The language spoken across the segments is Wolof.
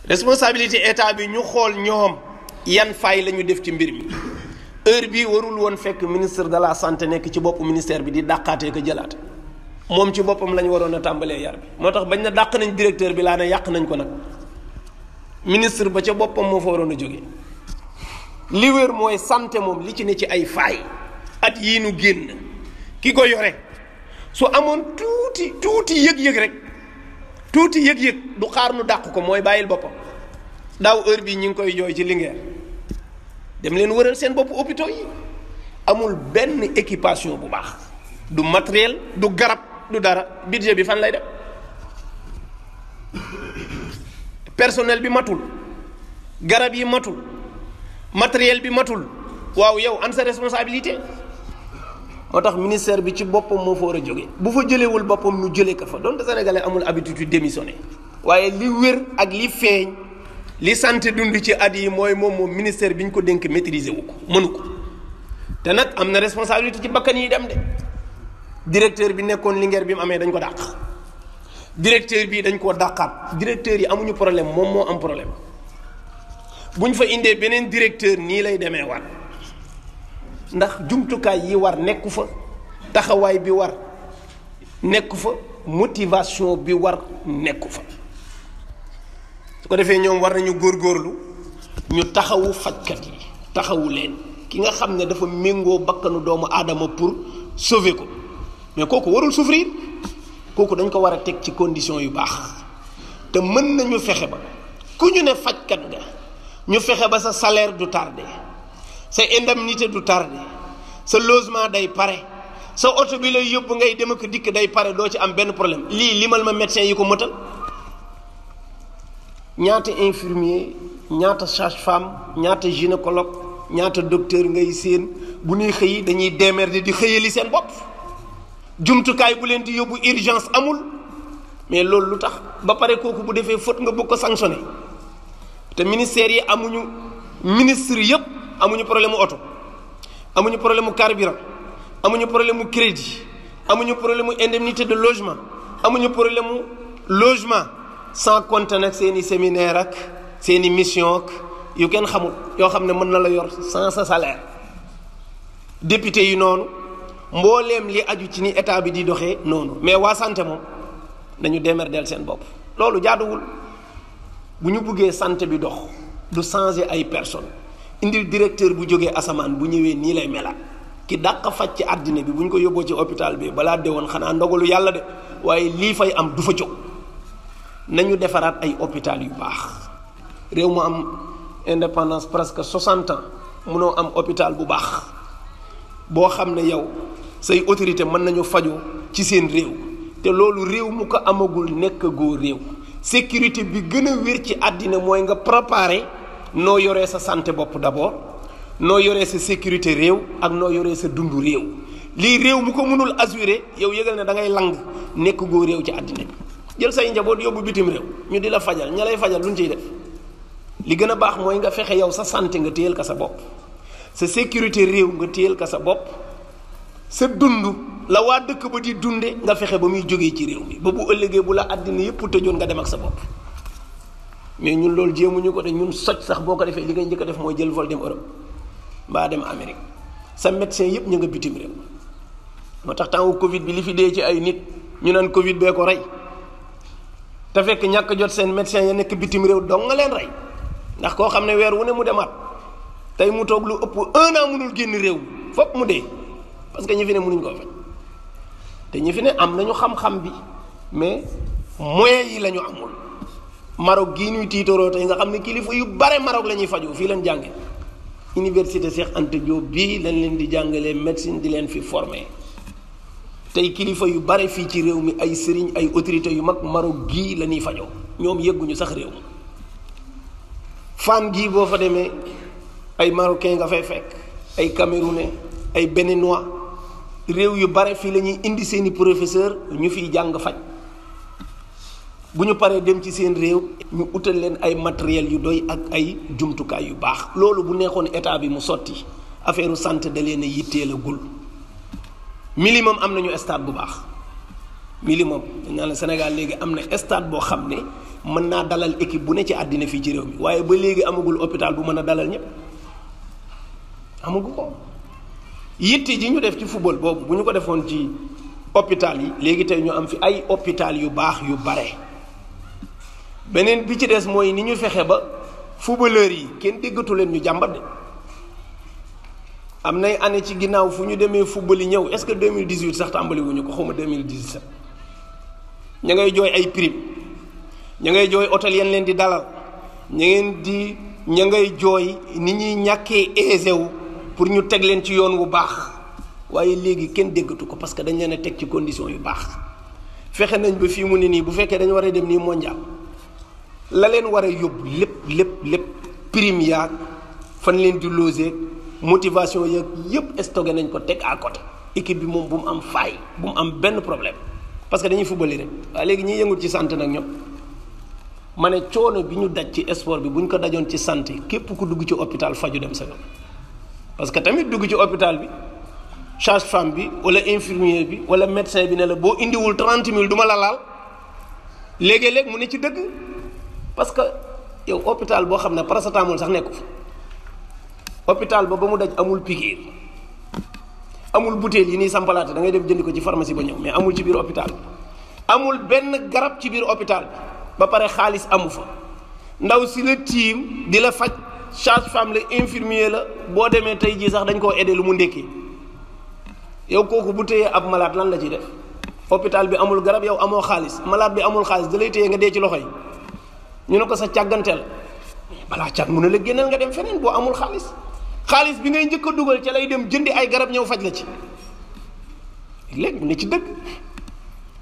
responsabilité état bi ñu xool ñoom yan fay la ñu def ci mbir mi. heure bii warul woon fekk ministre de la santé nekk ci bopp ministère bi di dàqaatee ko jëlaate moom ci boppam la ñu waroon a tàmbalee yar bi moo tax bañ na dàq nañ directeur bi laa ne yàq nañ ko nag ministre ba ca boppam moo fa waroon a jógee. li wér mooy santé moom li ci ne ci ay faay at yii nu génn ki ko yore su amoon tuuti yëg-yëg rek tuuti yëg-yëg du xaar nu dàq ko mooy bàyyil boppam. daaw heure bii ñu ngi koy jooy ci Linguère dem leen wëral seen bopp hôpitaux yi amul benn équipation bu baax du matériel du garab du dara budget bi fan lay def personnel bi matul garab yi matul matériel bi matul waaw yow an sa responsabilité. moo tax ministère bi ci boppam moo fa war a jóge bu fa jëlewul boppam nu jëlee ko fa donte sénégalais amul habitude démissionné waaye li wér ak li feeñ li santé dund ci at yi mooy moom ministère bi ñu ko dénk maîtriser wu ko mënu ko te nag am na responsabilité ci bakkan yi dem de directeur bi nekkoon Linguère bi mu amee dañ ko dàq directeur bi dañ koo dàqaat directeur yi amuñu problème moom moo am problème bu ñu fa indee beneen directeur nii lay demee waat ndax jumtukaay yi war nekku fa taxawaay bi war nekku fa motivation bi war nekku fa su ko defee ñoom war nañu góorgóorlu ñu taxawu fajkat yi taxawu leen ki nga xam ne dafa méngoo bakkanu doomu aadama pour sauver ko mais kooku warul souffrir kooku dañ ko war a teg ci condition yu baax te mën nañu fexe ba ku ñu ne fajkat nga ñu fexe ba sa salaire du tardé sa indemnité du tardé sa logement day pare sa oto bi lay yóbbu ngay dem ak dikk day pare doo ci am benn problème lii limal ma médecin yi ko mëtal ñaata infirmier ñaata sage-femme ñaata gynécologue ñaata docteur ngay séen bu ñuy xëyi dañuy démerder di xëyali seen bopp jumtukaay bu leen di yóbbu urgence amul mais loolu lu tax ba pare kooku bu defee faute nga bëgg ko sanctionner te ministère yi amuñu ministre yëpp amuñu problème mu oto amuñu problème mu carburant amuñu problème mu crédit amuñu problème mu indemnité de logement amuñu problème mu logement sans compter nag seen i séminaire ak seen i mission ak yu kenn xamul yoo xam ne mën na la yor sans sa salaire député yi noonu mbooleem li aju ci ni état bi di doxee noonu mais waa santé moom dañu démerdeel seen bopp loolu jaaduwul bu ñu buggee santé bi dox du changer ay personnes indil directeur bu jógee asamaan bu ñëwee nii lay melaat ki dàq faj ci àddina bi bu ñu ko yóbboo ci hôpital bi balaa deewoon xanaa ndogalu yàlla de waaye lii fay am du fa jóg nañu defaraat ay hôpital yu baax réew mu am indépendance presque 60 ans mënoo am hôpital bu baax boo xam ne yow say autorité mën nañu fajoo ci seen réew te loolu réew mu ko amagul nekk goo réew sécurité bi gën a wér ci àddina mooy nga préparer noo yoree sa santé bopp d'abord noo yoree sa sécurité réew ak noo yoree sa dundu réew lii réew mu ko mënul assurer yow yëgal ne da ngay lang nekk goo réew ci àddina bi jël say njaboot yóbbu bitim réew ñu di la fajal ña lay fajal lu ñu ciy def li gën a baax mooy nga fexe yow sa santé nga téyel ka sa bopp sa sécurité réew nga téyel ka sa bopp sa dund la waa dëkk ba di dunde nga fexe ba muy jógee ci réew mi ba bu ëllëgee bu la àddina yëpp tëjoon nga dem ak sa bopp mais ñun loolu jéemuñu ko de ñun soj sax boo ko defee li ngay njëkk a def mooy jël vol dem Europe mbaa dem Amérique sa médecin yëpp ñu nga bitim réew moo tax temps Covid bi li fi dee ci ay nit ñu naan Covid bee ko rey te fekk ñàkk jot seen médecin ya nekk bitim réew dong nga leen rey ndax koo xam ne weer wu ne mu demaat tey mu toog lu ëpp 1 an mënul génn réew fokk mu dee parce que ñi fi ne mënuñ koo faj te ñi fi ne am nañu xam-xam bi mais moyens yi la ñu amul Maroc gii ñuy tiitaroo tey nga xam ne kilifa yu bare Maroc la ñuy fajoo fii leen jànge université Cheikh Anta Diop bii lañ leen di jàngalee médecine di leen fi former tey kilifa yu bare fii ci réew mi ay sëriñ ay autorités yu mag Maroc gii la ñuy fajoo ñoom yëgguñu sax réew mi Fann gii boo fa demee ay marocain nga fay fekk ay camerounais ay béninois réew yu bare fii la ñuy indi seeni professeur ñu fiy jàng faj bu ñu paree dem ci seen réew ñu utal leen ay matériel yu doy ak ay jumtukaay yu baax loolu bu neexoon état bi mu sotti affaire santé da leen a yitteel a gul minimum am nañu stade bu baax minimum dañ naan la Sénégal léegi am na stade boo xam ne mën naa dalal équipe bu ne ci àddina fii ci réew mi waaye ba léegi amagul hôpital bu mën a dalal ñëpp amagu ko. yitte ji ñu def ci football boobu bu ñu ko defoon ci hôpital yi léegi tey ñu am fi ay hôpital yu baax yu bare. beneen bi ci des mooy ni ñu fexe ba footballeur yi kenn déggatu leen ñu jàmbat de am nay année ci ginnaaw fu ñu demee football yi ñëw est-ce que 2018 sax tàmbali wuñu ko xawma 2017 ña ngay jooy ay prime ña ngay jooy hôtel yan leen di dalal ña ngay jooy ni ñuy ñàkkee aisé wu pour ñu teg leen ci yoon wu baax waaye léegi kenn déggatu ko parce que dañ leen a teg ci condition yu baax fexe nañ ba fii mu ne nii bu fekkee dañu war a dem nii mondial la leen war a yóbbu lépp prime yaag fan leen di loger motivation yaag yëpp stocké nañ ko teg à côté équipe bi moom bu mu am faay bu mu am benn problème parce que dañuy football rek waaye léegi ñiy yëngut ci santé nag ñoom ma ne coono bi ñu daj ci sport bi bu ñu ko dajoon ci santé képp ku dugg ci hôpital faju dem sa yoon parce que tamit dugg ci hôpital bi sage-femme bi wala infirmier bi wala médecin bi ne la boo indiwul 30 000 du ma la laal léegi-léeg mu ne ci dëgg parce que yow hôpital boo xam ne paracetamol sax nekku fa hôpital ba mu daj amul piqûre amul butéel yi nii sampalaate da ngay dem jëndi ko ci pharmacie ba ñëw mais amul ci biir hôpital bi amul benn garab ci biir hôpital bi ba pare xaalis amu fa ndaw si la tiim di la faj sage-femme la infirmier la boo demee tey jii sax dañ koo aidé lu mu ndékkee yow kooku bu téyee ab malade lan la ci def hôpital bi amul garab yow amoo xaalis malade bi amul xaalis da lay téye nga dee ci loxo yi ñu ne ko sa càgganteel balaa càgg mu ne la génneel nga dem feneen boo amul xaalis bi ngay njëkk a dugal ca lay dem jëndi ay garab ñëw faj la ci léegi mu ne ci dëgg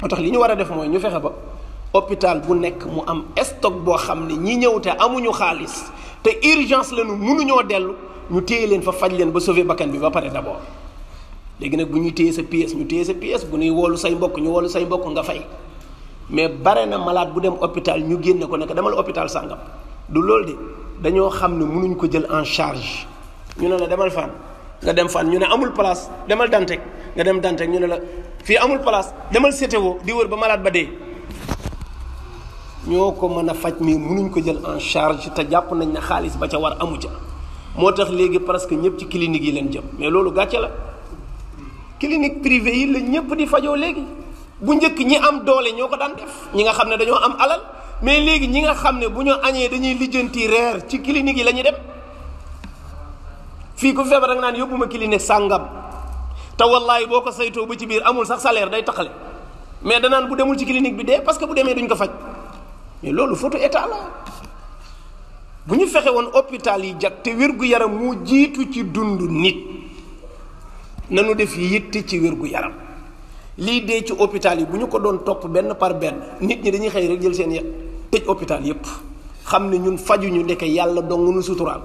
moo tax li ñu war a def mooy ñu fexe ba hôpital bu nekk mu am stock boo xam ne ñi ñëw te amuñu xaalis te urgence la ñu mënuñoo dellu ñu téye leen fa faj leen ba sauver bakkan bi ba pare d'abord léegi nag bu ñuy téye sa pièce ñu téye sa pièce bu ñuy woolu say mbokk ñu woolu say mbokk nga fay mais bare na malade bu dem hôpital ñu génne ko nekk demal hôpital sàngam du loolu de dañoo xam ne mënuñ ko jël en charge ñu ne la demal fan nga dem fan ñu ne amul place demal Dantec nga dem Dantec ñu ne la fii amul place demal CTO di wër ba malade ba dee ñoo ko mën a faj mais mënuñ ko jël en charge te jàpp nañ ne xaalis ba ca war amu ca moo tax léegi presque ñëpp ci clinique yi leen jëm mais loolu gàcce la clinique privée yi la ñëpp di fajoo léegi bu njëkk ñi am doole ñoo ko daan def ñi nga xam ne dañoo am alal mais léegi ñi nga xam ne bu ñu añee dañuy lijjanti reer ci clinique yi la ñuy dem fii ku feebar rek naan yóbbuma clinique sàngam te wallaay boo ko saytoo ba ci biir amul sax salaire day taxale mais danaan bu demul ci clinique bi dee parce que bu demee duñ ko faj mais loolu photo état la bu ñu fexe woon hôpital yi jag te wér-gu-yaram mu jiitu ci dund nit nanu def yitte ci wér-gu-yaram lii dee ci hôpital yi bu ñu ko doon topp benn par benn nit ñi dañuy xëy rek jël seen yet tëj hôpital yépp xam ne ñun fajuñu ndeke yàlla dong nu suturaal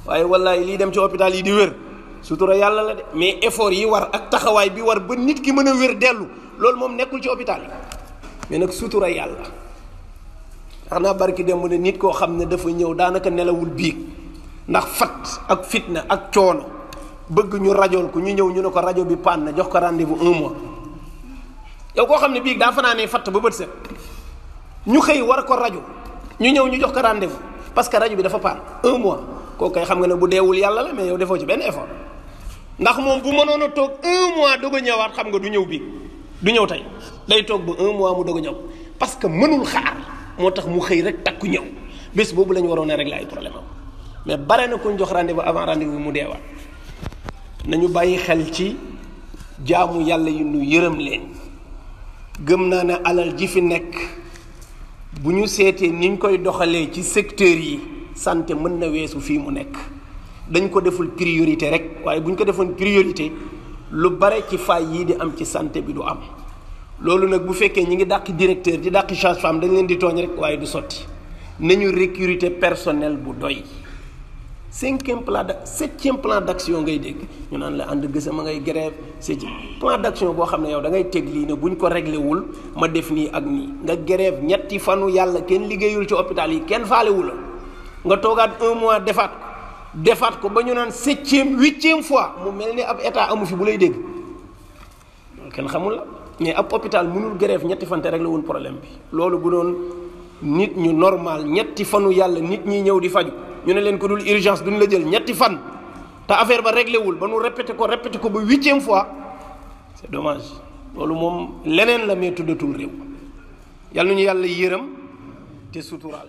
waaye wallaay lii dem ci hôpital yi di wér sutura yàlla la de mais effort yi war ak taxawaay bi war ba nit ki mën a wér dellu loolu moom nekkul ci hôpital yi mais nag sutura yàlla xanaa barki dem ne nit koo xam ne dafa ñëw daanaka nelawul biig ndax fat ak fitna ak coono bëgg ñu rajool ko ñu ñëw ñu ne ko rajo bi panne na jox ko rendez-vous 1 mois yow koo xam ne biig daa fanaanee fatt ba bët set ñu xëy war ko rajo ñu ñëw ñu jox ko rendez-vous parce que rajo bi dafa panne 1 mois kooku kay xam nga ne bu deewul yàlla la mais yow defoo ci benn effort ndax moom bu mënoon a toog 1 mois doog a ñëwaat xam nga du ñëw biig du ñëw tey day toog ba 1 mois mu doog a ñëw parce que mënul xaar moo tax mu xëy rek takku ñëw bés boobu la ñu waroon a régler ay problème am mais bare na ku ñu jox rendez-vous avant rendez-vous mu deewaat nañu bàyyi xel ci jaamu yàlla yu nu yërëm leen gëm naa ne alal ji fi nekk bu ñu seetee ni ñu koy doxalee ci secteur yi santé mën na weesu fii mu nekk dañ ko deful priorité rek waaye bu ñu ko defoon priorité lu bare ci faay yii di am ci santé bi du am loolu nag bu fekkee ñi ngi dàq directeur di dàq sage-femme dañ leen di tooñ rek waaye du sotti nañu recruter personnel bu doy 7e plan d'action ngay dégg ñu naan la ànd gësa ma ngay grève c'est plan d'action boo xam ne yow da ngay teg lii ne buñ ko réglé wul ma def nii ak nii nga grève ñetti fanu yàlla kenn liggéeyul ci hôpital yi kenn faalewu la nga toogaat 1 mois defaat ko ba ñu naan 7e 8e fois mu mel ni ab état amu fi bu lay dégg loolu kenn xamul la mais ab hôpital mënul grève ñetti fante réglé wul problème bi loolu bu doon nit ñu normal ñetti fanu yàlla nit ñi ñëw di faju ñu ne leen ko dul urgence duñ la jël ñetti fan te affaire ba réglé wul ba nu répété ko ba 8e fois c'est dommage. loolu moom leneen la mais tuddatul réew. yàlla nañu yàlla yërëm te suturaal.